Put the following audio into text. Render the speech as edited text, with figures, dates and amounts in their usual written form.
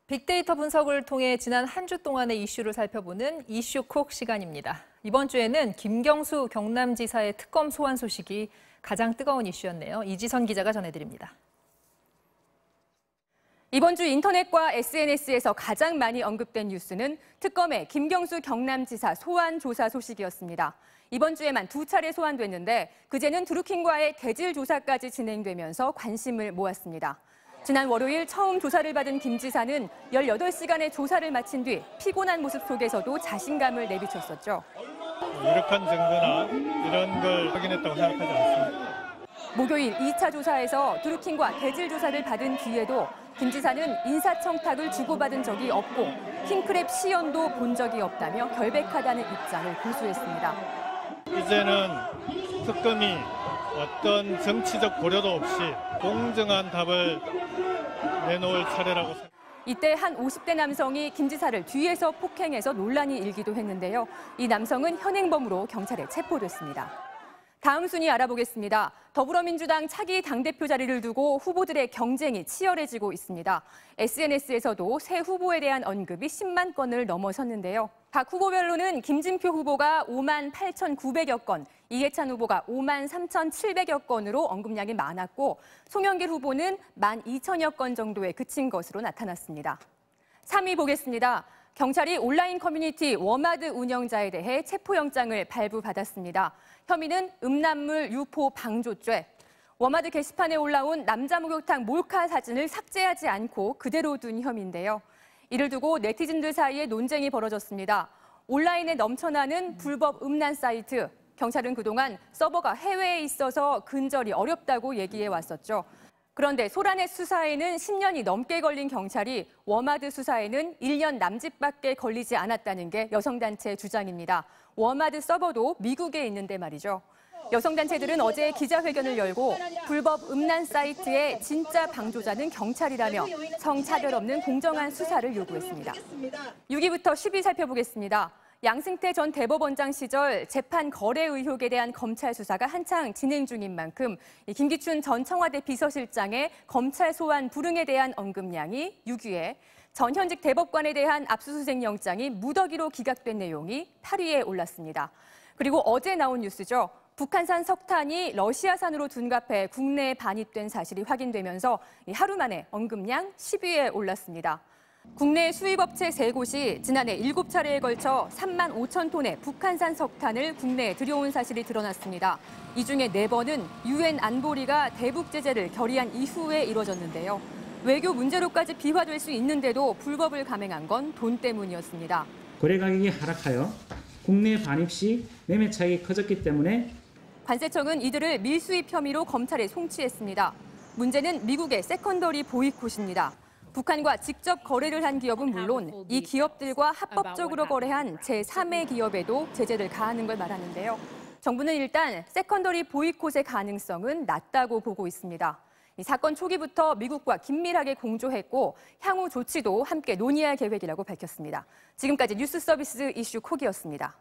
빅데이터 분석을 통해 지난 한 주 동안의 이슈를 살펴보는 이슈콕 시간입니다. 이번 주에는 김경수 경남지사의 특검 소환 소식이 가장 뜨거운 이슈였네요. 이지선 기자가 전해드립니다. 이번 주 인터넷과 SNS에서 가장 많이 언급된 뉴스는 특검의 김경수 경남지사 소환 조사 소식이었습니다. 이번 주에만 2차례 소환됐는데 그제는 드루킹과의 대질 조사까지 진행되면서 관심을 모았습니다. 지난 월요일 처음 조사를 받은 김 지사는 18시간의 조사를 마친 뒤 피곤한 모습 속에서도 자신감을 내비쳤었죠. 유력한 증거나 이런 걸 확인했다고 생각하지 않습니다. 목요일 2차 조사에서 드루킹과 대질 조사를 받은 뒤에도 김 지사는 인사청탁을 주고받은 적이 없고 킹크랩 시연도 본 적이 없다며 결백하다는 입장을 고수했습니다. 이제는 특검이 어떤 정치적 고려도 없이 공정한 답을 내놓을 차례라고 생각합니다. 이때 한 50대 남성이 김 지사를 뒤에서 폭행해서 논란이 일기도 했는데요. 이 남성은 현행범으로 경찰에 체포됐습니다. 다음 순위 알아보겠습니다. 더불어민주당 차기 당대표 자리를 두고 후보들의 경쟁이 치열해지고 있습니다. SNS에서도 새 후보에 대한 언급이 10만 건을 넘어섰는데요. 각 후보별로는 김진표 후보가 5만 8,900여 건, 이해찬 후보가 5만 3,700여 건으로 언급량이 많았고 송영길 후보는 1만 2천여 건 정도에 그친 것으로 나타났습니다. 3위 보겠습니다. 경찰이 온라인 커뮤니티 워마드 운영자에 대해 체포영장을 발부받았습니다. 혐의는 음란물 유포 방조죄. 워마드 게시판에 올라온 남자 목욕탕 몰카 사진을 삭제하지 않고 그대로 둔 혐의인데요. 이를 두고 네티즌들 사이에 논쟁이 벌어졌습니다. 온라인에 넘쳐나는 불법 음란 사이트. 경찰은 그동안 서버가 해외에 있어서 근절이 어렵다고 얘기해 왔었죠. 그런데 소란의 수사에는 10년이 넘게 걸린 경찰이 워마드 수사에는 1년 남짓밖에 걸리지 않았다는 게 여성단체의 주장입니다. 워마드 서버도 미국에 있는데 말이죠. 여성단체들은 어제 기자회견을 열고 불법 음란 사이트의 진짜 방조자는 경찰이라며 성차별 없는 공정한 수사를 요구했습니다. 6위부터 10위 살펴보겠습니다. 양승태 전 대법원장 시절 재판 거래 의혹에 대한 검찰 수사가 한창 진행 중인 만큼 김기춘 전 청와대 비서실장의 검찰 소환 불응에 대한 언급량이 6위에 전현직 대법관에 대한 압수수색 영장이 무더기로 기각된 내용이 8위에 올랐습니다. 그리고 어제 나온 뉴스죠. 북한산 석탄이 러시아산으로 둔갑해 국내에 반입된 사실이 확인되면서 하루 만에 언급량 10위에 올랐습니다. 국내 수입업체 3곳이 지난해 7차례에 걸쳐 3만 5천 톤의 북한산 석탄을 국내에 들여온 사실이 드러났습니다. 이 중에 4번은 유엔 안보리가 대북 제재를 결의한 이후에 이뤄졌는데요. 외교 문제로까지 비화될 수 있는데도 불법을 감행한 건 돈 때문이었습니다. 거래 가격이 하락하여 국내 반입 시 매매 차익이 커졌기 때문에 관세청은 이들을 밀수입 혐의로 검찰에 송치했습니다. 문제는 미국의 세컨더리 보이콧입니다. 북한과 직접 거래를 한 기업은 물론 이 기업들과 합법적으로 거래한 제3의 기업에도 제재를 가하는 걸 말하는데요. 정부는 일단 세컨더리 보이콧의 가능성은 낮다고 보고 있습니다. 이 사건 초기부터 미국과 긴밀하게 공조했고 향후 조치도 함께 논의할 계획이라고 밝혔습니다. 지금까지 뉴스 서비스 이슈 콕이었습니다.